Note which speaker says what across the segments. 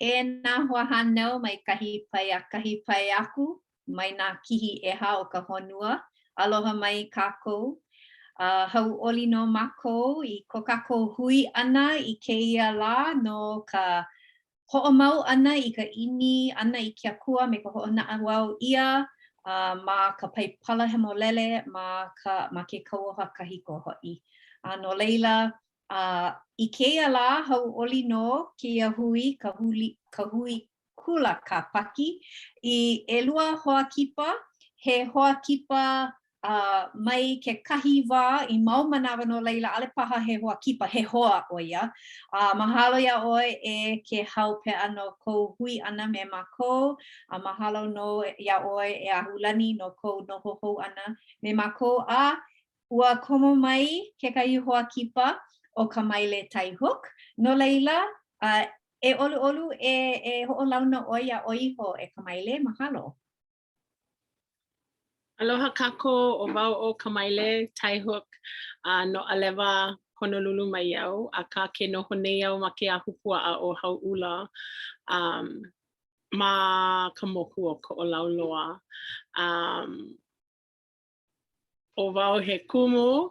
Speaker 1: E nā hoa hanau mai kahi pai aku, mai nā kihi eha o ka honua. Aloha mai kākou. Hauʻoli no mākou I ko kākou hui ʻana I kēia lā no ka hoʻomau ʻana I ka ʻimi ʻana I ke akua me ka hoʻonaʻa wau ʻia ma ka paipala hemolele ma ke kauoha kahiko hoʻi. No leila, I kēia lā hauʻoli no kēia hui, ka hui Kula Kāpaki I ʻelua hoakipa, he hoakipa mai ke kahi wā I mau manawa no leila ale paha he hoakipa, he hoa o ia. Mahalo ia ʻoe e ke hau pea no kou hui ʻana me mākou. Mahalo no ia ʻoe e ahulani no kou noho hou ʻana me mākou. Ua komo mai kekahi hoakipa o ka maile taihuk. No leila, e olu e hoʻolauna ʻoe ia ʻoe iho e ka maile. Mahalo.
Speaker 2: Aloha kako o wau o ka maile taihuk no alewa Honolulu mai iau. A ka ke noho nei au ma ke ahupuaʻa o hauʻula ma ka moku o ka ʻolauloa. O wau he kumu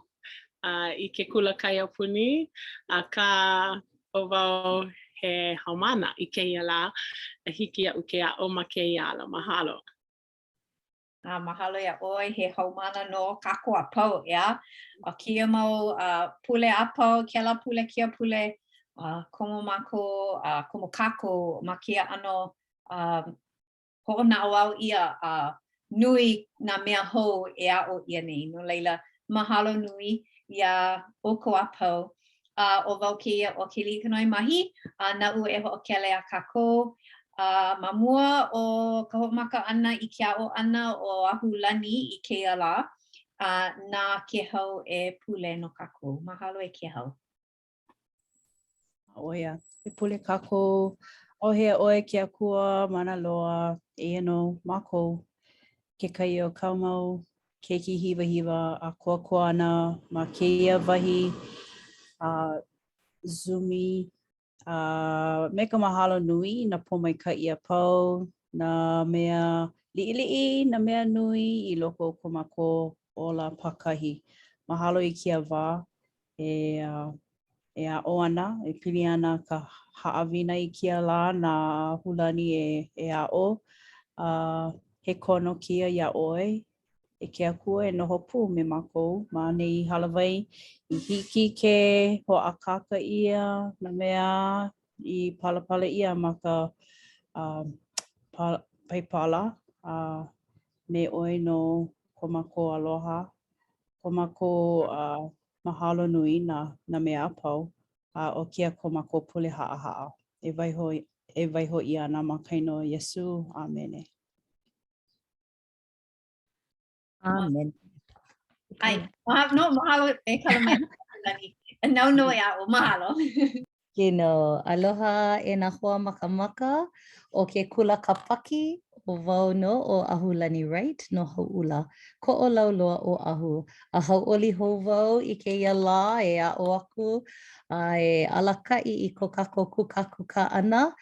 Speaker 2: I ke kula kaiapuni. A ka o wau he haumana I kēia lā. A hiki aʻu ke aʻo ma kēia ala. Mahalo.
Speaker 1: Mahalo ia ʻoe he haumana no kako apau, ia. Kia mau pule apau, kela pule, kia pule, komo mako, komo kako ma kia ano hoʻonaʻo au ia nui nā mea hou e aʻo ia nei. No leila, mahalo nui ia o ko apau. O wau keia o ke likanoi mahi, naʻu e hoʻokele a kako. Ma mua o ka hoʻomaka ʻana I ke aʻo ʻana o ahulani I kēia lā, nā ke hau e pule no kākou. Mahalo e ke hau.
Speaker 3: Oia, e pule kākou, ohea ʻoe ke akua, mana loa, e no mākou, ke kai o kaumau, keiki hiwa a kua ana ma kēia wahi, Zumi, me ka mahalo nui na pomaikaʻi a pau, na mea liʻiliʻi, na mea nui I loko o ko mako ola pakahi. Mahalo I kia wā e aʻo ana, e pili ana ka haʻawina I kia lā na hulani e aʻo. He kono kia ia ʻoe, e ke akua e noho pū me mākou ma nei halawai I hiki ke hoʻakaka ia na mea I palapala ia ma ka paipala me ʻoe no ko mākou aloha, ko mākou mahalo nui na mea apau o kia ko mākou pule haʻahaʻa. E waiho ia ana ma kaino Iesu. Amene.
Speaker 4: Amen.
Speaker 1: Ai, mahalo e kala mai. Nau no e aʻo, mahalo.
Speaker 4: Kino, aloha e nā hoa makamaka o ke Kula Kāpaki o wau no o Ahulani right no hauʻula. Koʻolauloa o ahu. A hauʻoli hou wau I kēia lā e aʻo aku e alakaʻi I ko kākou kukakuka ʻana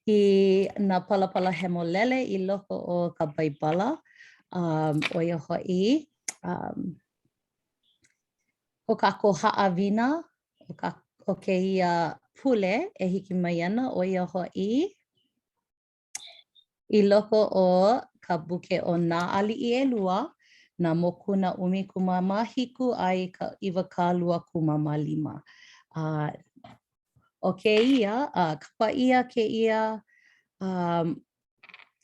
Speaker 4: I nā palapala hemolele I loko o ka baibala. O ia hoʻi, ko kākou haʻawina o kēia pule e hiki mai ana o ia hoʻi I loko o ka buke o nā aliʻi ʻelua, nā mokuna ʻumikūmāmā hiku ai ka ʻiwakāluakūmāmā lima. O kēia, kapa ia kēia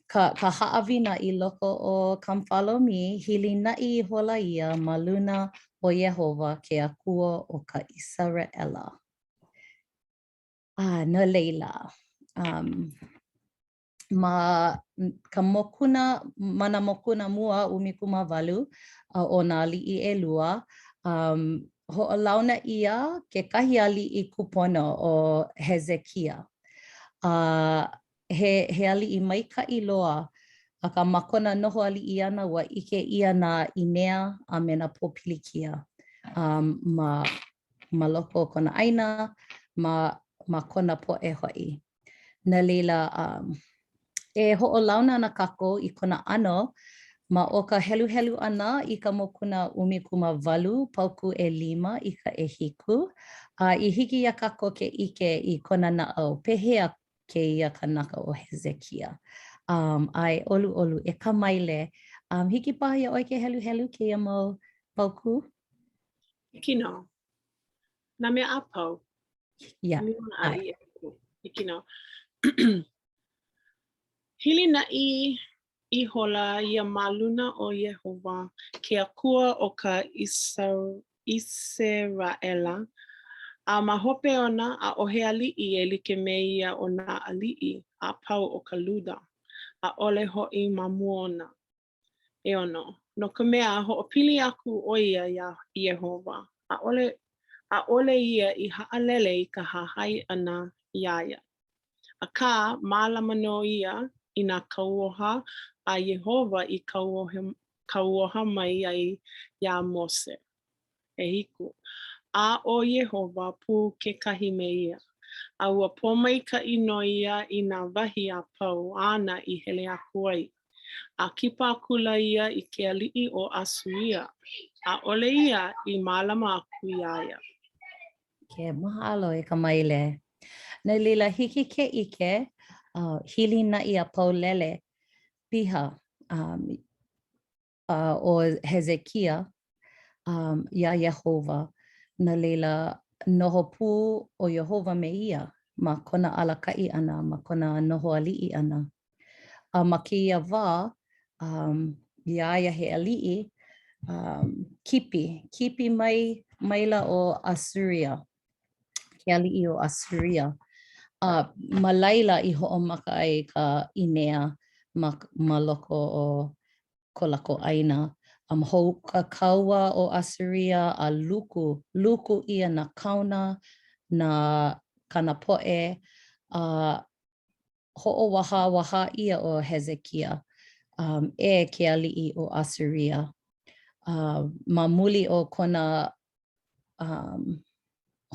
Speaker 4: ka haʻawina I loko o Come Follow Me, hili naʻi hola ia ma luna o Iehova ke akua o ka Israʻela. No leila, ma ka mokuna, mana mokuna mua ʻumikūmāwalu o nā aliʻi ʻelua, hoʻolauna ia ke kahi aliʻi kupona o Hezekia. He aliʻi maikaʻi loa, a ka makona noho aliʻi ʻana ua ʻike ʻia nā ʻinea a me nā pōpilikia ma loko o kona ʻaina, ma kona poʻe hoʻi. Na leila, e ho'olauna na kako I kona ano, ma o ka helu helu ana I ka mokuna 18 pauku 5 I ka ehiku. I hiki ia kako ke ike I kona na'au, pehea ke ia ka naka o Hezekia. Ai olu e kamaile. Hiki paha ia oi ke helu helu ke ia mau pauku?
Speaker 2: Hiki no. Na mea a pau.
Speaker 4: Yeah.
Speaker 2: Hiki no. Hili na I hola ia maluna o Yehova ke akua o ka Israela. A mahope ona a ohe ali'i e like me ia o na ali'i a pau o ka luda. A ole ho'i mamuona. E ono. No ka mea ho'opili aku o ia ia Yehova. A ole ia I ha'alele I ka hahai ana iaia. A ka mālama no ia I nā kauoha a Yehova I kauoha mai ai ia Mose. E hiku. A o Yehova pu ke kahi me ia. A ua pomai ka ino ia I nā wahi a pau ana I hele aku ai. A kipa akula ia I ke ali'i o Asuria. A ole ia I mālama aku iaia.
Speaker 4: Ke mahalo e ka maile. Na lila hiki ke ike, hili na ia paulele piha o Hezekia ia Yehova. Na lila noho pu o Yehova me ia ma kona alakai ana, ma kona noho ali'i ana. Ma ke ia wā, ia he ali'i, kipi maila o Asuria. Ke ali'i o Asuria. Ma laila I ho'omaka ai ka inea ma loko o ko lako aina. Hou ka kaua o Asuria a luku ia na kauna, na kana po'e, ho'owaha ia o Hezekia, e ke ali'i o Asuria. Ma muli o kona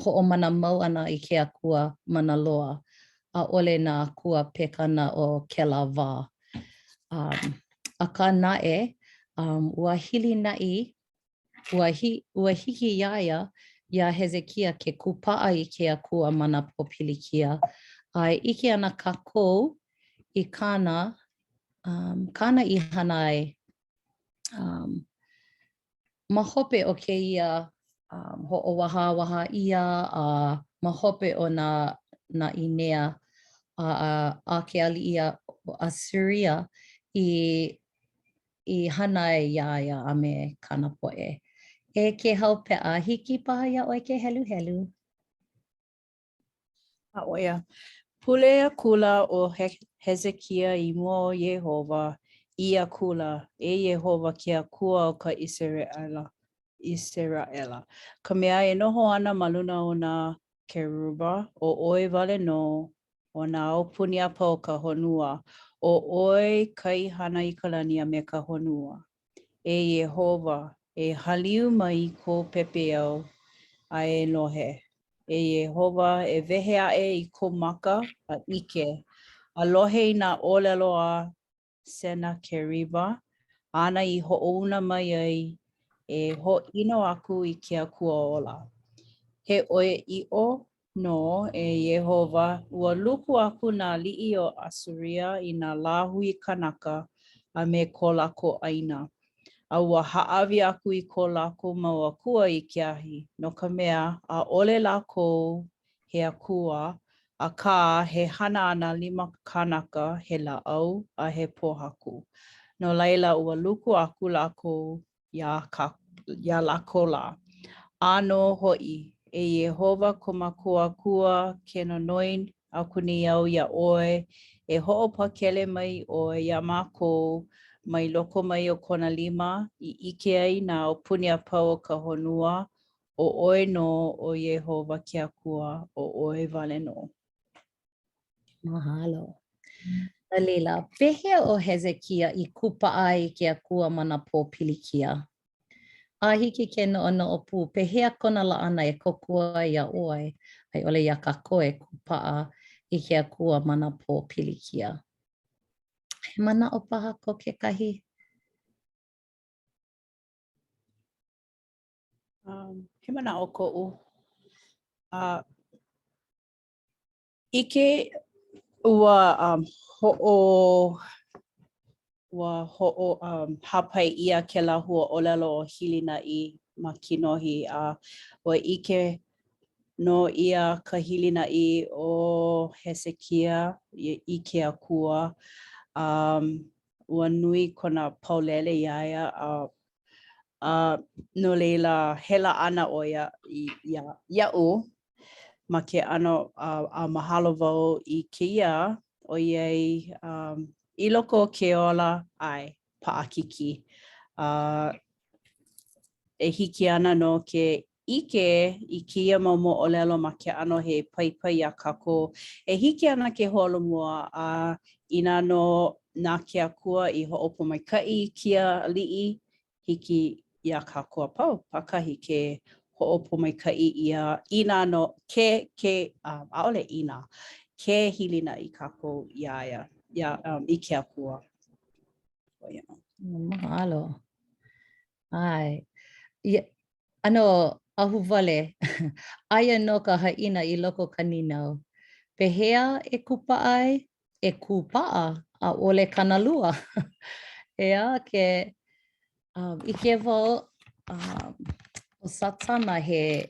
Speaker 4: ho'omana mau ana I ke akua mana loa, a ole na akua pekana o kela wā. A ka nae, ua hili na'i, ua hiki iaia ia Hezekia ke kupa'a I ke akua mana popilikia. Ai ike ana kākou I kana I hana ai. Ma hope o ke ia ho'owaha ia, ma hope o na inea a ke ali'i o Asuria I hana e iaia a me kana po'e. E ke hau pe'a, hiki paha ia oi ke helu helu.
Speaker 3: A oia. Pule a kula o Hezekia I mua o Yehova, ia kula, e Yehova ke akua o ka Israela. Ka mea e noho ana maluna o nā keruba, o oi wale no, o nā aupuni apa o ka honua, o oi kai hana I ka lani a me ka honua. E Yehova, e haliu mai ko pepe au, a e lohe. E Yehova e wehe ae I ko maka a ike. Alohe I nā olelo a Sena Keriba. Ana I ho'ouna mai ai e ho'ino aku I ke akua ola. He oe i'o no e Yehova ua luku aku nā li'i o Asuria I nā lāhui kanaka a me ko lako aina. A ua ha'awi aku I ko lako mau akua I ke ahi. No ka mea a ole lako he akua a ka he hana ana 5 kanaka he la'au a he pohaku. No laila ua luku aku lako ia lako la. Ano ho'i e Yehova ko makua kua ke nonoi aku ni au ia oe e ho'opakele mai o ia mako mai loko mai o kona 5 I ike ai nā o puni a pau o ka honua o oe no o Yehova ke akua o oe wale no.
Speaker 4: Mahalo. Alila, pehe o Hezekia I kupa'a I ke akua mana pōpilikia. A hiki ke no o pu, pehea kona la ana e kokua ia oe, ai ole ia kako e kupa'a i ke akua mana pō pilikia. He mana o paha ko kekahi?
Speaker 3: He mana o ko'u. Ike ua hapai ia ke lahua olelo o hilinaʻi ma kinohi. Ua ike no ia ka hilinaʻi o Hesekia i ke akua. Ua nui kona paulele iaia. No leila hela ana o ia iaʻu ma ke ano a mahalo wau i keia o iai i loko o ke ola ai paʻakiki. E hiki ana no ke ike i keia mau moʻolelo ma ke ano he paipai a kākou. E hiki ana ke holomua ina no nā ke akua i hoʻopo maikaʻi kia aliʻi hiki ia kākou apau. Pakahi ke hoʻopo maikaʻi ina no ke ʻaʻole ina ke hilina i kākou iaia i ke akua.
Speaker 4: Mahalo. Ai. Ano ahu wale. Aia no ka haina i loko ka ninau. Pehea e kupa ai? E kupaa a ole kanalua. Ea ke i ke wau o Satana he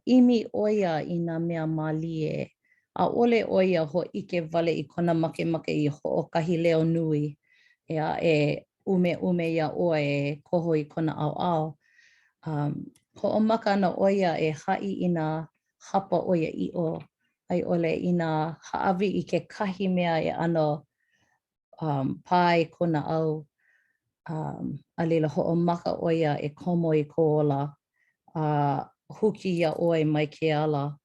Speaker 4: imi oia i nā mea malie. A ole oia ho ike wale i kona makemake i hoʻokahi leo nui. Ea e ume ia oa e koho i kona ʻaoʻao. Hoʻomaka ana oia e haʻi i nā hapa oia iʻo. Ai ole i nā haʻawi i ke kahi mea e ano pai kona au. A leila hoʻomaka oia e komo i ko ola. Huki ia oi mai ke ala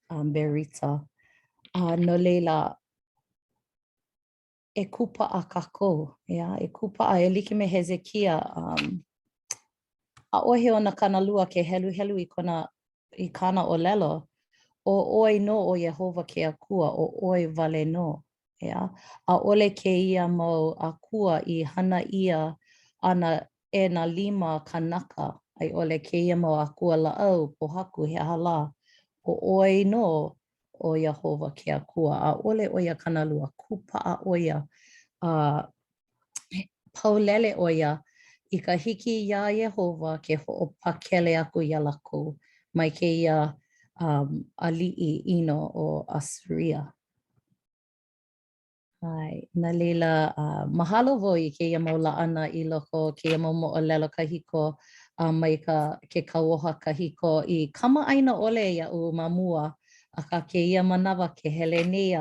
Speaker 4: berita. No leila e kupa a kākou. E kupa a e like me Hezekia. A ohe o na kanalua ke helu i kana o lelo. O oi no o Yehova ke akua, o oi wale no. A ole ke ia mau akua i hana ia ana e na 5 kanaka. Ai ole ke ia mau akua laʻau pohaku he aha la. O oi no o Yehova ke akua. A ole oia kanalua, kupaʻa oia. Paulele oia i ka hiki iā Yehova ke hoʻopakele aku iā lākou mai kēia aliʻi ʻino o Asiria. Nā leila, mahalo wau i kēia mau laʻana i loko kēia mau moʻolelo kahiko mai ke kauoha kahiko i kamaʻaina ole iaʻu ma mua. Akā kēia manawa ke hele nei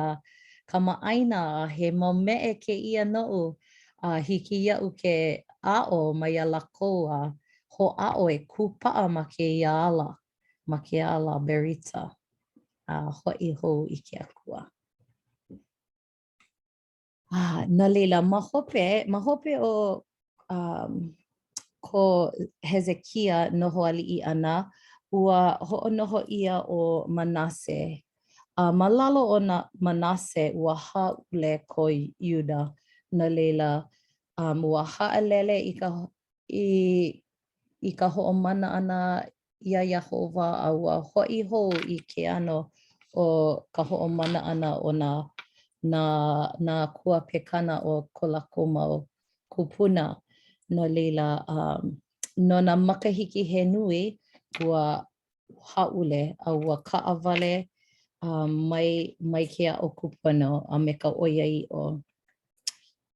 Speaker 4: kamaʻaina he mau meʻe kēia noʻu. Hiki iaʻu ke aʻo mai ia lākou hoʻaʻo e kupaʻa ma ke ala berita. Hoʻi hou i ke akua. Nā leila, ma hope o ko Hezekia noho aliʻi ʻana, ua hoʻonoho ia o Manase. Ma lalo o na Manase ua haʻule ko Iuda. Nā leila, ua haʻalele i ka hoʻomana ʻana ia Iehova a ua hoʻi hou i ke ano o ka hoʻomana ʻana o nā kua pekana o ko lākou mau kupuna. No leila, no nā makahiki he nui, ua haʻule a ua kaʻawale mai ke aʻo kupuna a me ka ʻoia iʻo.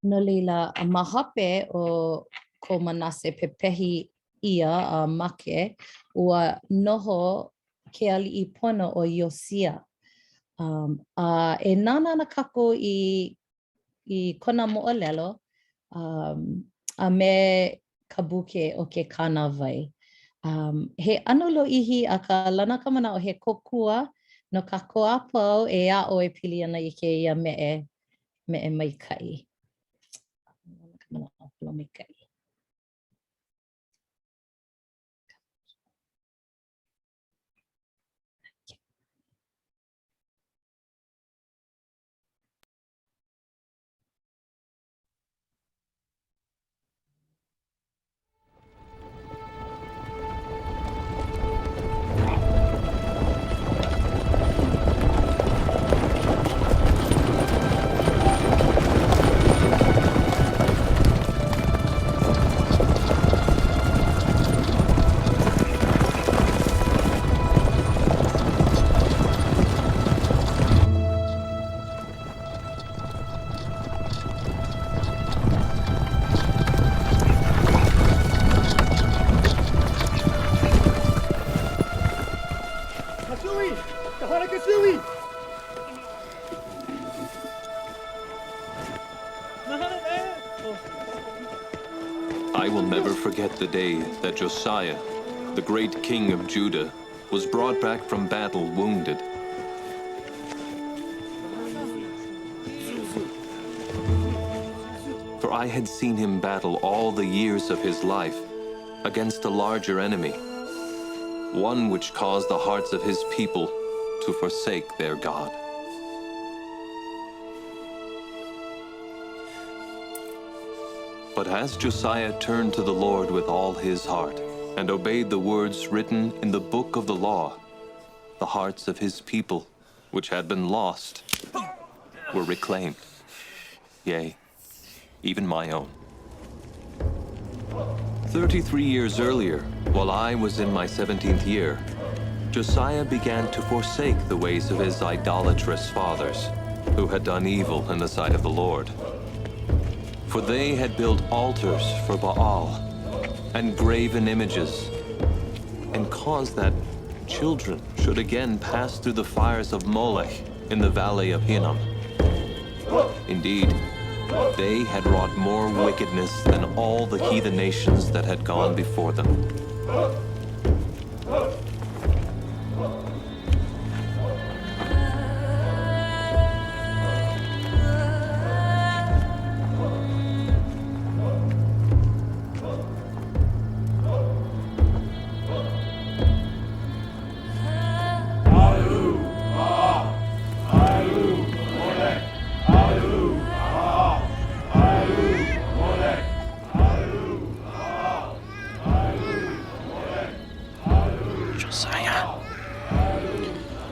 Speaker 4: No leila, ma hape o ko Manase pepehi ia a make, ua noho ke aliʻi pono o Iosia. E nana ana kākou i kona moʻolelo a me ka buke o ke kānāwai. He ʻano lōʻihi a ka lana ka manaʻo he kōkua no kākou a pau e aʻo e pili ana i kēia meʻe maikaʻi.
Speaker 5: I will never forget the day that Josiah, the great king of Judah, was brought back from battle wounded. For I had seen him battle all the years of his life against a larger enemy, one which caused the hearts of his people to forsake their God. But as Josiah turned to the Lord with all his heart and obeyed the words written in the book of the law, the hearts of his people, which had been lost, were reclaimed. Yea, even my own. 33 years earlier, while I was in my 17th year, Josiah began to forsake the ways of his idolatrous fathers, who had done evil in the sight of the Lord. For they had built altars for Baal and graven images, and caused that children should again pass through the fires of Molech in the valley of Hinnom. Indeed, they had wrought more wickedness than all the heathen nations that had gone before them.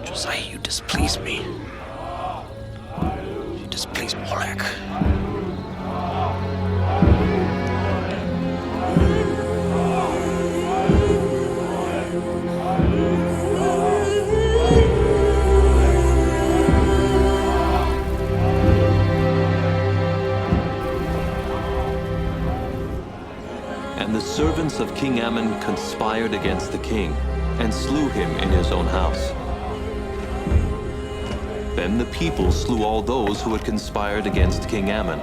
Speaker 6: Josiah, you displease me. You displease Molech.
Speaker 5: And the servants of King Ammon conspired against the king, and slew him in his own house. Then the people slew all those who had conspired against King Ammon.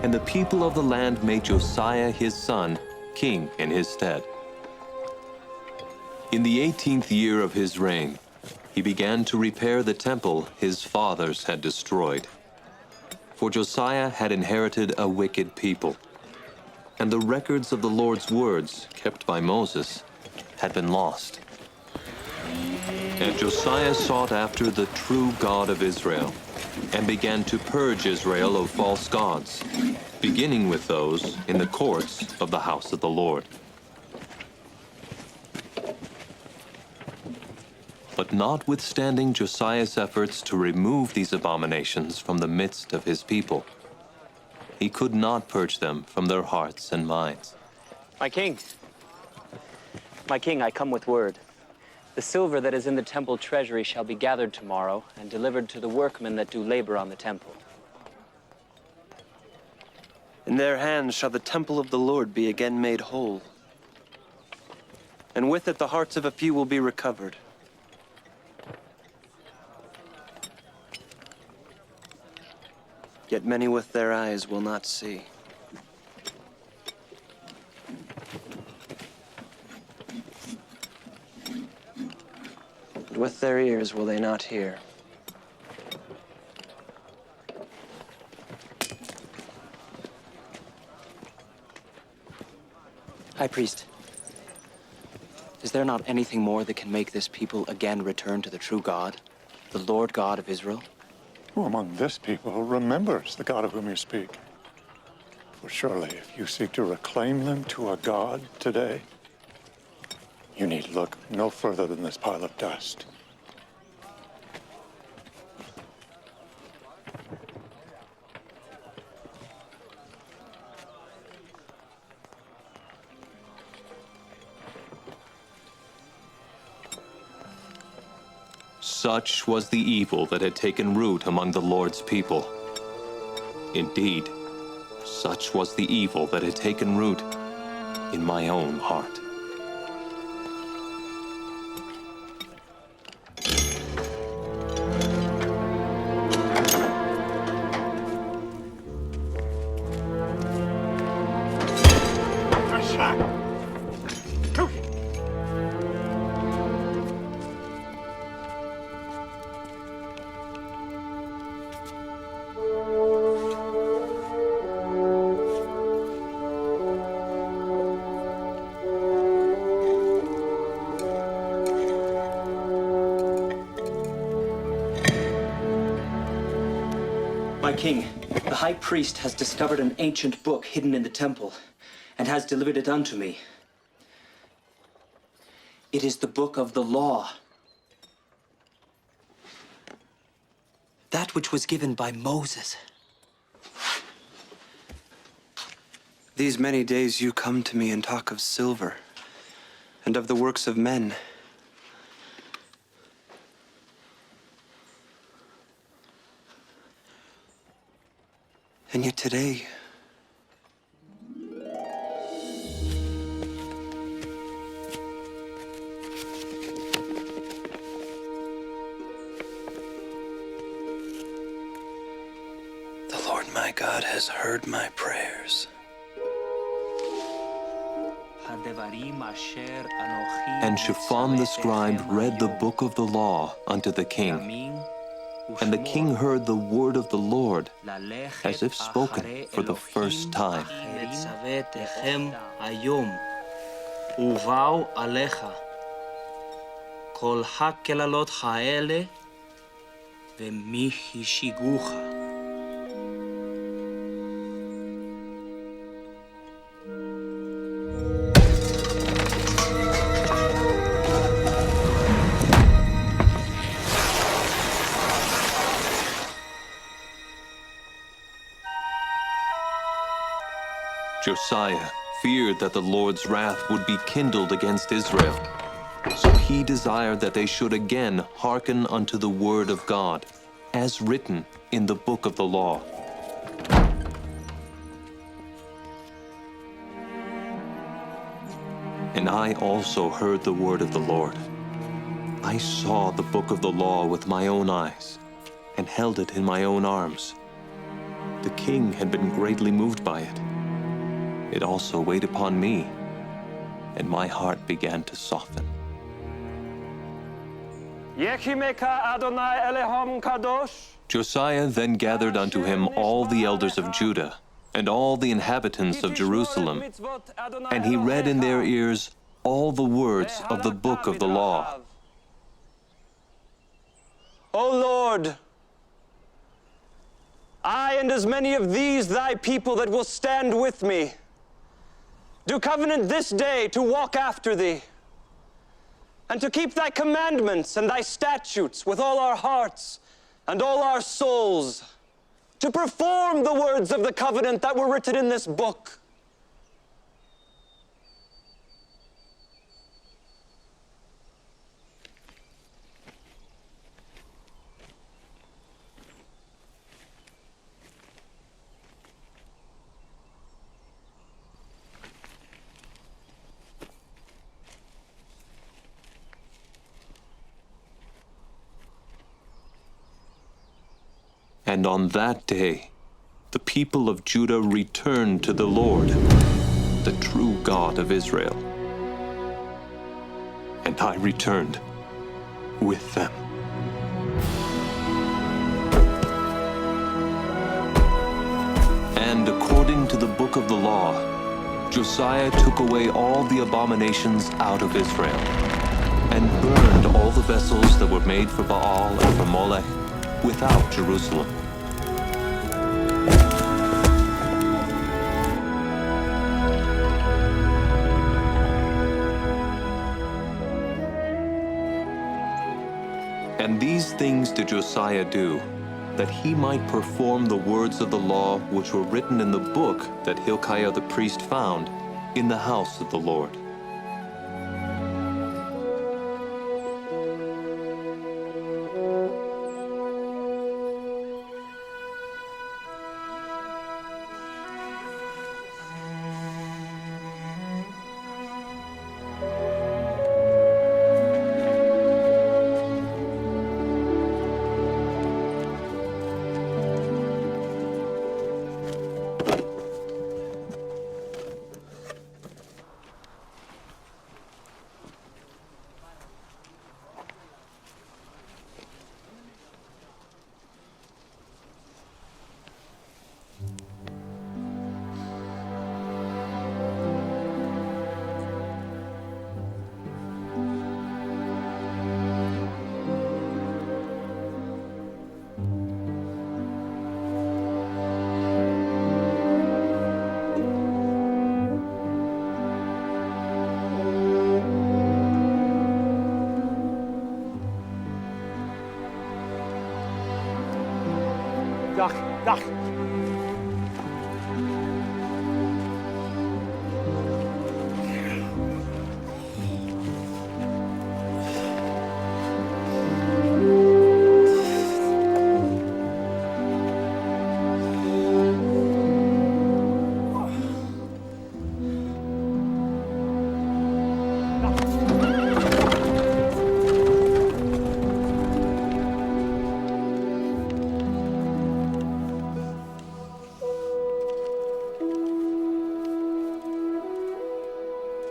Speaker 5: And the people of the land made Josiah his son king in his stead. In the 18th year of his reign, he began to repair the temple his fathers had destroyed. For Josiah had inherited a wicked people, and the records of the Lord's words kept by Moses had been lost. And Josiah sought after the true God of Israel, and began to purge Israel of false gods, beginning with those in the courts of the house of the Lord. But notwithstanding Josiah's efforts to remove these abominations from the midst of his people, he could not purge them from their hearts and minds.
Speaker 6: My king, I come with word. The silver that is in the temple treasury shall be gathered tomorrow and delivered to the workmen that do labor on the temple.
Speaker 7: In their hands shall the temple of the Lord be again made whole. And with it the hearts of a few will be recovered. Yet many with their eyes will not see. With their ears will they not hear.
Speaker 6: High priest, is there not anything more that can make this people again return to the true God, the Lord God of Israel?
Speaker 8: Who among this people remembers the God of whom you speak? For surely if you seek to reclaim them to a God today, you need look no further than this pile of dust.
Speaker 5: Such was the evil that had taken root among the Lord's people. Indeed, such was the evil that had taken root in my own heart.
Speaker 6: My king, the high priest has discovered an ancient book hidden in the temple and has delivered it unto me. It is the book of the law. That which was given by Moses.
Speaker 7: These many days you come to me and talk of silver and of the works of men. And yet today, the Lord my God has heard my prayers.
Speaker 5: And Shaphan the scribe read the book of the law unto the king. And the king heard the word of the Lord as if spoken for the first time. Josiah feared that the Lord's wrath would be kindled against Israel. So he desired that they should again hearken unto the word of God, as written in the book of the law. And I also heard the word of the Lord. I saw the book of the law with my own eyes, and held it in my own arms. The king had been greatly moved by it. It also weighed upon me, and my heart began to soften. Josiah then gathered unto him all the elders of Judah, and all the inhabitants of Jerusalem, and he read in their ears all the words of the book of the law.
Speaker 7: O Lord, I and as many of these thy people that will stand with me, do covenant this day to walk after thee, and to keep thy commandments and thy statutes with all our hearts and all our souls, to perform the words of the covenant that were written in this book.
Speaker 5: And on that day, the people of Judah returned to the Lord, the true God of Israel. And I returned with them. And according to the book of the law, Josiah took away all the abominations out of Israel, and burned all the vessels that were made for Baal and for Molech without Jerusalem. And these things did Josiah do, that he might perform the words of the law which were written in the book that Hilkiah the priest found in the house of the Lord.
Speaker 9: Duck, duck.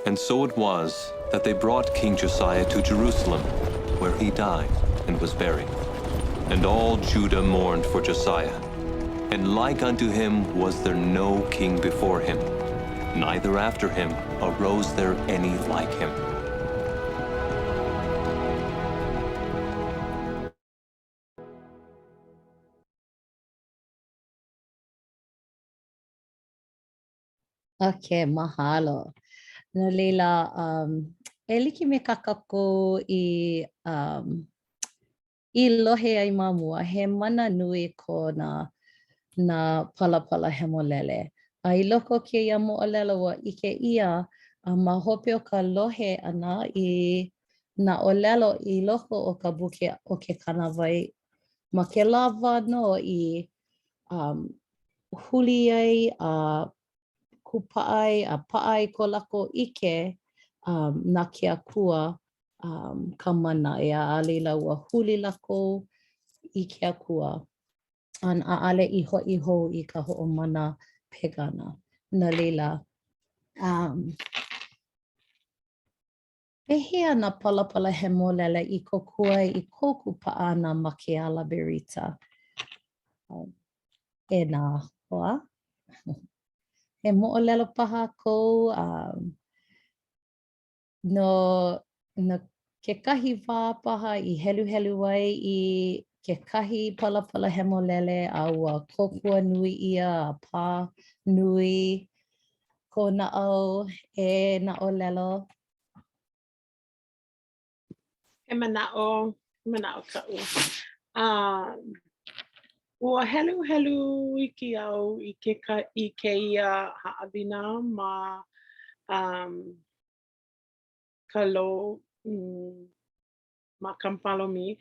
Speaker 5: And so it was that they brought King Josiah to Jerusalem, where he died and was buried. And all Judah mourned for Josiah. And like unto him was there no king before him, neither after him arose there any like him.
Speaker 4: Okay, mahalo. No leila, e like me kakako I lohe ai mamua, he mana nui ko na palapala hemolele. A I loko ke ia mo'olelo wa ike ia, ma hope o ka lohe ana I na olelo I loko o ka buke o ke kanawai. Ma ke lava no I huli ai a kupa'ai a pa'ai ko lako ike na ke akua ka mana e a leila ua huli lako I ke akua an a'ale I ho'i hou I ka ho'omana pegana. Na leila pehea na palapala hemolele I kokua I koku pa'ana ma ke ala berita. E nā hoa. He mo'olelo paha kou no kekahi wā paha I helu helu ai I kekahi palapala hemolele a ua kokua nui ia a pā nui ko na'au e na'olelo.
Speaker 2: He mana'o ka'u. Ua helu helu I ki au I ke ia ha'awina ma ka lo ma Kampalomi.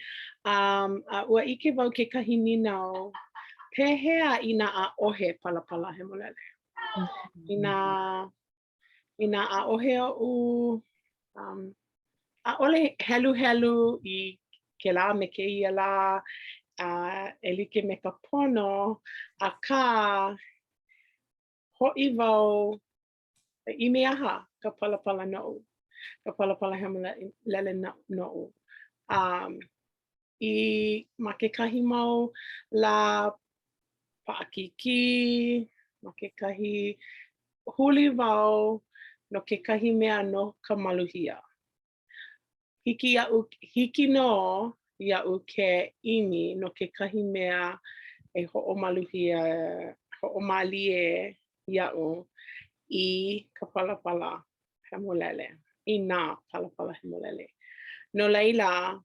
Speaker 2: Ua ike wau kekahi ninau pehea I na a'ohe palapala hemolele. I na a'ohe o'u a'ole helu helu I ke la me ke ia la e like me ka pono aka ho'i wau I me aha ka palapala no'u. Ka palapala hemolele no'u. I ma kekahi mau la pa'akiki, ma kekahi huli wau no kekahi mea no ka maluhia. Hiki no ia'u ke imi no kekahi mea e ho'omalie ia'u I ka palapala hemolele. I nā palapala hemolele. No laila,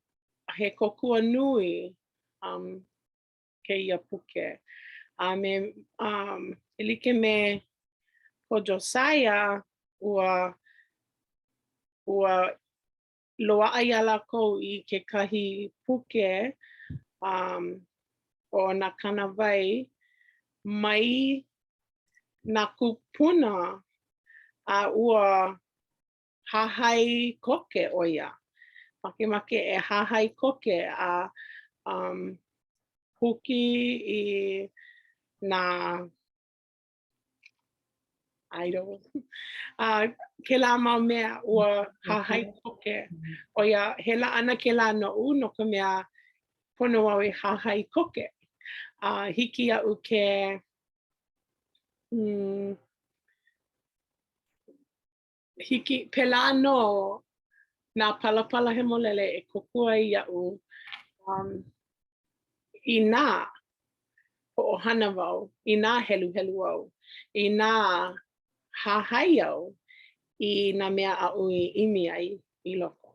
Speaker 2: he kokua nui ke ia puke. E like me ko Josiah ua loa'a ia lākou I kekahi puke o na kanawai mai na kupuna a ua hahai koke o ia. Makemake e hahai koke a huki I na idol. Kela mau mea ua hahai koke. O ia he la ana kela no'u no ka mea pono au e hahai koke. Hiki a'u ke hiki pela no na palapala hemolele e kokua ia'u I nā ho'ohana wau, I nā helu helu au, I nā hahai au I nā mea a'u I imi ai I loko.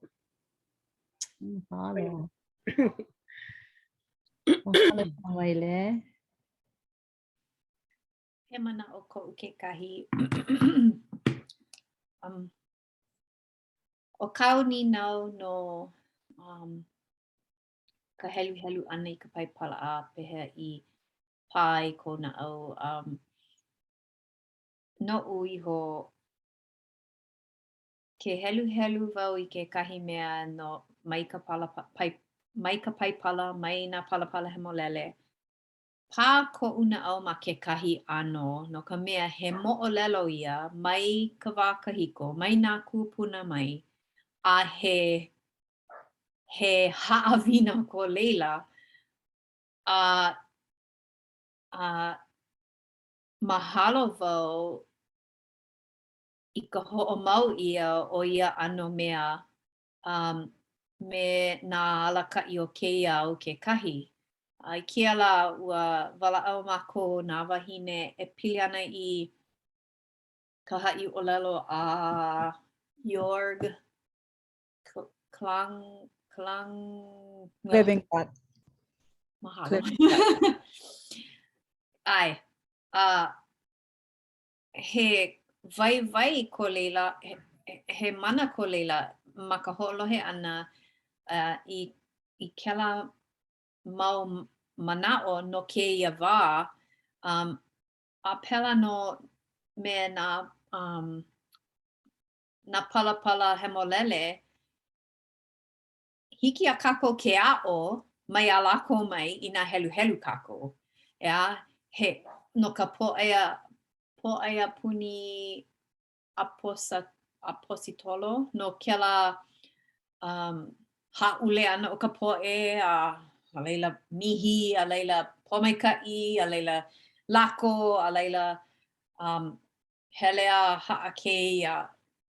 Speaker 4: Mahalo. Mahalo ka waile.
Speaker 1: He mana o ko'u kekahi. O kau ni nau no ka helu ana I ka paipala a pehea I pai kona au. No iho ke helu wau I ke kahi mea no mai ka paipala, mai nā palapala hemolele. Pā ko'u na au ma ke kahi ano no ka mea he mo'olelo ia mai ka wā kahiko, mai nā kūpuna mai. A he haʻawina ko leila. Mahalo wau I ka ho'omau ia o ia ano mea me nā alakaʻi o kēia au kekahi. I kia la ua wala'au mākou nā wahine e pili ana I ka haʻi ʻōlelo a Jorg Klang
Speaker 3: Clipping-Cut.
Speaker 1: Mahalo. Ai, he wai ko leila, he mana ko leila ma ka ho'olohe ana I kela mau mana'o no kēia wā, a pela no me nā palapala hemolele, hiki a kākou ke a'o mai a lākou mai I nā helu kākou. Ea, he no ka po'aia puni apositolo no kela ha'ule ana o ka po'e a leila mihi, a leila pomaika'i, a leila lako, a leila helea ha'akei.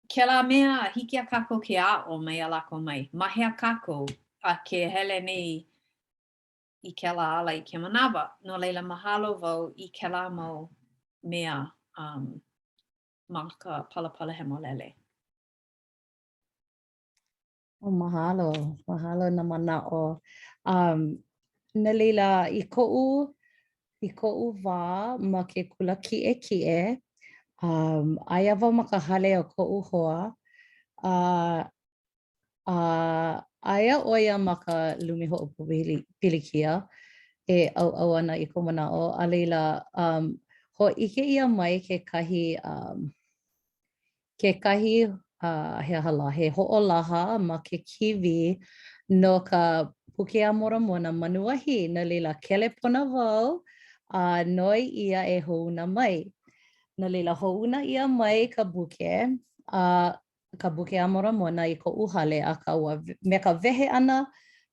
Speaker 1: Kela mea hiki a kākou ke a'o mai a lako mai. Mahea kākou a ke hele nei I kela ala I ke manawa. No leila mahalo wau I kela mau mea ma ka palapala hemolele.
Speaker 4: Mahalo na mana'o. Na leila I ko'u wā ma ke kula ki'e. Aia wau ma ka hale o ko'u hoa. Aia oia ma ka lumi ho'opo pilikia e au ana I ko mana'o. A leila ho'ike ia mai ke kahi he ho'olaha ma ke kiwi no ka puke a moramona manuahi. Na leila kelepona wau noi ia e houna mai. Na leila houna ia mai ka buke a moramona I ko'u hale a ka ua me ka wehe ana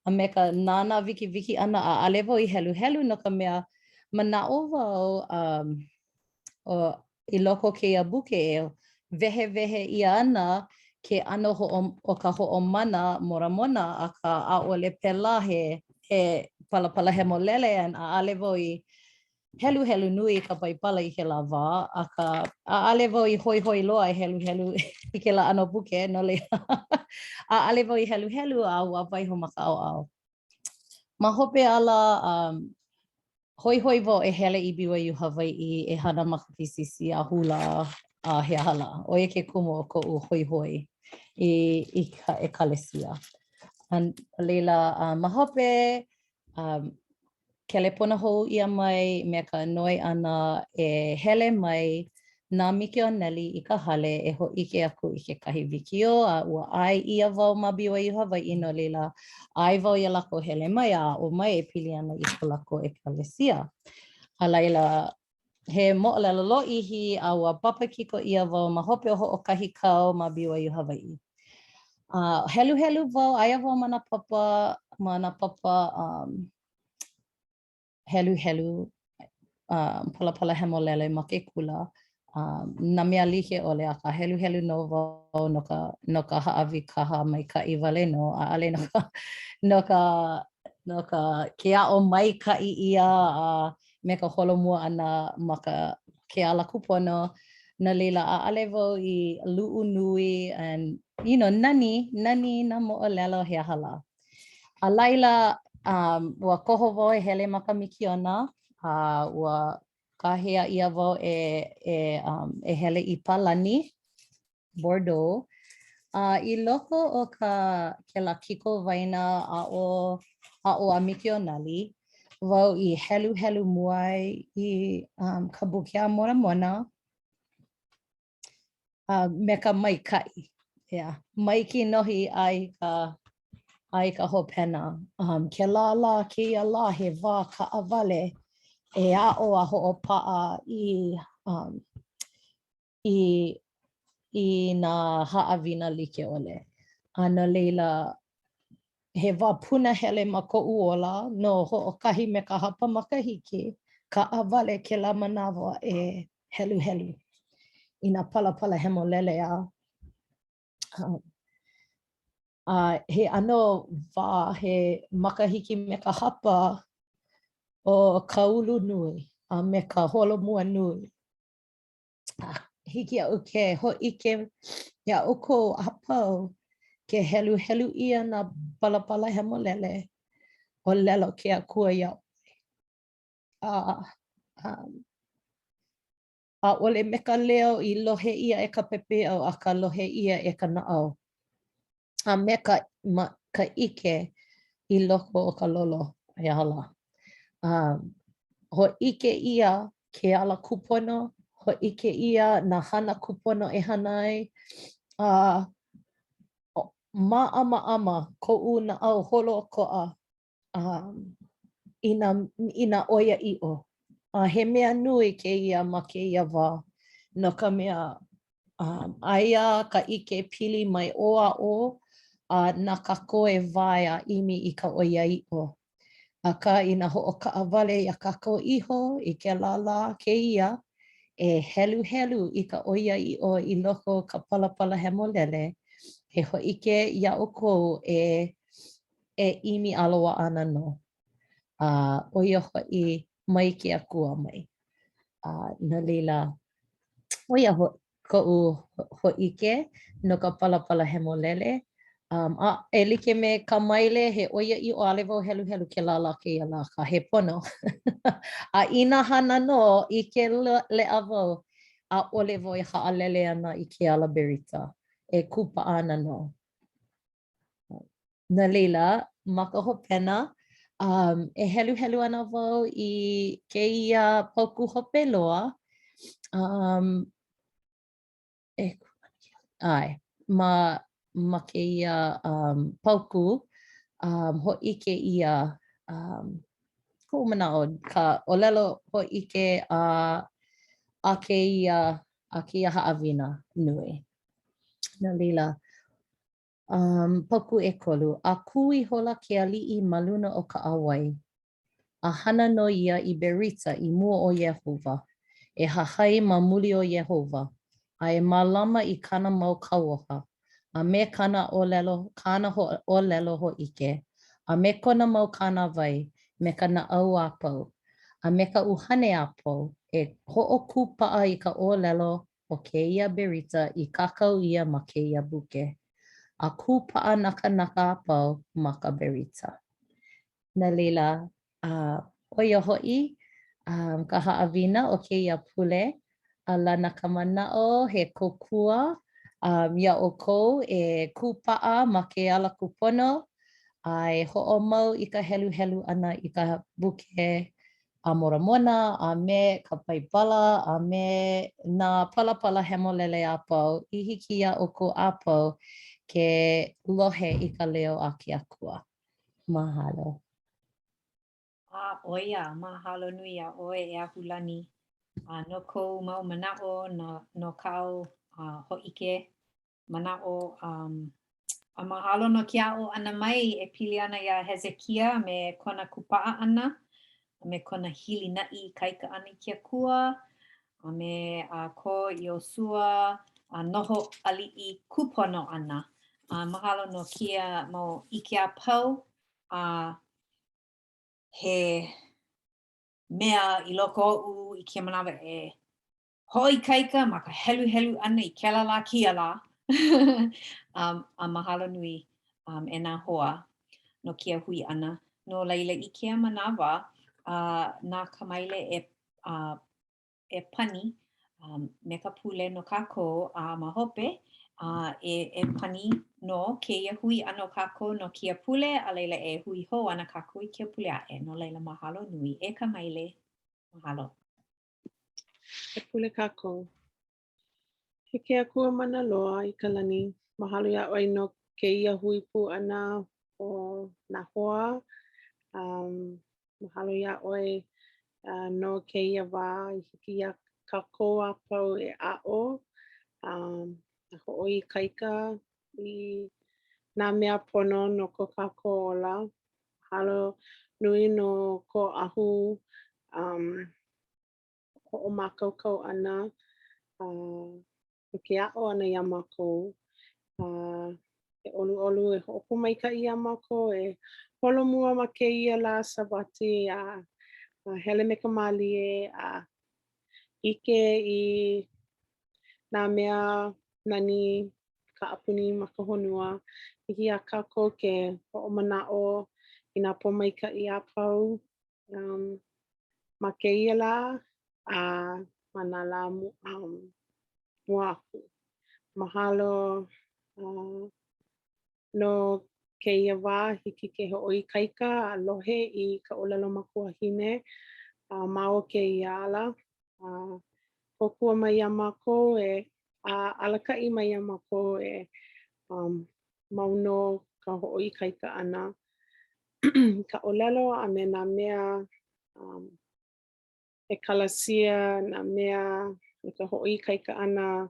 Speaker 4: a me ka nana wiki ana a ale wau I helu no ka mea mana'o wau I loko kēia buke e wehe ia ana ke ano o ka ho'omana moramona a ka a'ole pela he palapala hemolele a ale wau I helu nui ka paipala I ke la wā a ka ale wau I hoi loa I helu I ke la ano buke no leila a ale wau I helu a ua waiho ma ka au. Ma hope ala hoi wau e hele I BYU Hawaii e hana ma ka PCC a hula a he hala. O ia ke kumu o ko'u hoi I ka ekalesia. Leila ma hope kelepona hou ia mai me ka noi ana e hele mai nā miki o Nelly I ka hale e ho'ike aku I ke kahi wikio a ua ai ia wau ma BYU Hawaii no leila ai wau ia lako hele mai a o mai e pili ana I ka lako ekalesia. A laila he mo'olelo lo'ihi a ua papakiko ia wau ma hope o ho'okahi kau ma BYU Hawaii. Helu wau aia wau mana papa helu palapala hemolele ma ke kula. Na mea like ole a ka helu no wau no ka ha'awi kaha mai ka I wale no a ale no ka ke a'o mai ka I ia me ka holomua ana ma ka ke ala kupono na leila a ale wau I lu'u nui and nani na mo'olelo he hala. A laila ua koho wau e hele ma ka mikiona ua kahea ia wau e hele I Palani, Bordeaux. I loko o ke la kiko waina a o Amikionali, wau I helu muai I ka bukea mona me ka maikai. Yeah, maiki nohi ai ka hopena. Ke la ke la he wā ka awale e a ho'opaa I nā haawina like ole. Ana leila he wā puna hele ma ko'u ola no ho'okahi me ka hapa makahiki ka awale ke la manawa e helu. I nā pala hemolele he ano wā he makahiki me ka hapa o ka ulu nui me ka holomua nui. Hiki au ke ho'ike ia oko apau ke helu ia na pala hemolele o lelo ke akua ia. Ole me ka leo I lohe ia e ka pepe au a ka lohe ia e ka naau. Me ka ike I loko o ka lolo e ala. Ho ike ia ke ala kupono, ho ike ia na hana kupono e hanai. Ama ko'u na au holo ko'a ina oia i'o. He mea nui ke ia ma ke ia wā. No ka mea aia ka ike pili mai o na kako e waia imi I ka oia i'o. Aka ina ho'oka'awale ia kako iho I ke la ke ia e helu I ka oia i'o I loko ka pala hemolele. He ho'ike ia o kou e imi aloha ana no. Oia ho'i mai ke akua mai. Na leila, oia ko'u ho'ike no ka pala hemolele. E like me ka maile he oia i'o ale wau helu ke la ke ia la ka he pono. Ina hana no I ke le'a wau ole wau e ha'alele ana I ke ala berita. E kupa ana no. Na leila, ma ka hopena, e helu ana wau I ke ia pauku hope loa. Ma ke ia pauku, ho'ike ia, ko'u mana'o, ka olelo ho'ike a ke ia ha'awina nui. Na leila, pauku ʻekolu, a kui hola ke aliʻi ma luna o ka ʻauai. A hana no ia I berita I mua o Yehovah. E hahai ma muli o Yehovah. A e mālama I kana mau kauoha. A me kana ʻōlelo hoʻike. A me kona mau kana wai, me ka naʻau apau. A me ka uhane apau, e hoʻokupaʻa I ka ʻōlelo o kēia berita I kakau ia ma kēia buke. A kupaʻa naka apau ma ka berita. Na leila, oia hoʻi, ka haʻawina o kēia pule, a lana ka manaʻo he kokua, ia o kou e kupaʻa ma ke ala kupono, a hoʻomau I ka helu ana I ka buke a moramona, a me ka paipala, a me nā pala hemolele apau, I hiki ia o kou apau ke lohe I ka leo a ke akua. Mahalo.
Speaker 1: Oia, mahalo nui a oe e ahulani. No kou mau manaʻo no kau hoʻike manaʻo. A mahalo no ke aʻo ana mai e pili ana iā Hezekia me kona kupaʻa ana, me kona hilinaʻi ikaika ana I ke akua, a me ko Iosua noho aliʻi kupono ana. Mahalo no kia mau ʻike a pau he mea I loko oʻu I ke manawa e hoʻoikaika ma ka helu ana I kela la kia la. A mahalo nui e nā hoa no kia hui ana. No laila I kea manawa, nā ka maile e e pani me ka pule no kākou ma hope e pani no keia hui ano kākou no kia pule a leila e hui ho ana kākou I kia pule ae no leila mahalo nui e ka maile mahalo.
Speaker 2: E Pule kākou. He ke akua mana loa I ka lani. Mahalo ia oi no keia hui pu ana o nā hoa. Mahalo ia oi no keia wā I hiki ia kākou a pau e a'o. Na ho'oi kaika I nā mea pono no ko kākou ola. Mahalo nui no ko ahu ho'o mākaukau ana. Ke a'o ana ia mākou. E olu e ho'opo maika'i ia mākou e holomua ma keia lā Sabati a hele me ka mālie a ike I nā mea nani ka apuni ma ka honua. Hiki a kākou ke ho'omana'o I nā pōmaika'i a pau ma keia lā a ma nā lā mua aku. Mahalo no keia wā hiki ke ho'oi kaika a lohe I ka ʻōlelo makuahine ma o keia ala. Kokua mai ia mākou e alaka'i mai ia mākou e mauno ka ho'oi kaika ana. Ka ʻōlelo a me nā mea e kalasia nā mea me ka ho'oi kaika ana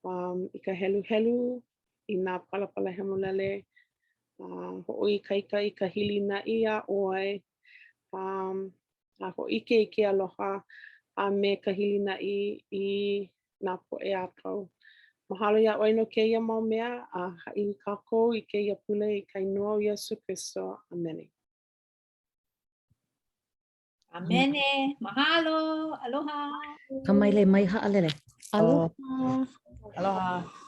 Speaker 2: I ka helu helu I nā palapala hemolele. Ho'oi kaika I ka hilina'i a ʻoe. A ho'ike I ke aloha a me ka hilina'i I nā po'e a pau. Mahalo ia ʻoe no keia mau mea a haʻi kākou I keia pule I ka inoa o Iesu Kristo. Amene.
Speaker 1: Amene, mahalo, aloha.
Speaker 4: Ka maile mai ha'alele.
Speaker 3: Oh,
Speaker 4: Aloha.
Speaker 3: aloha.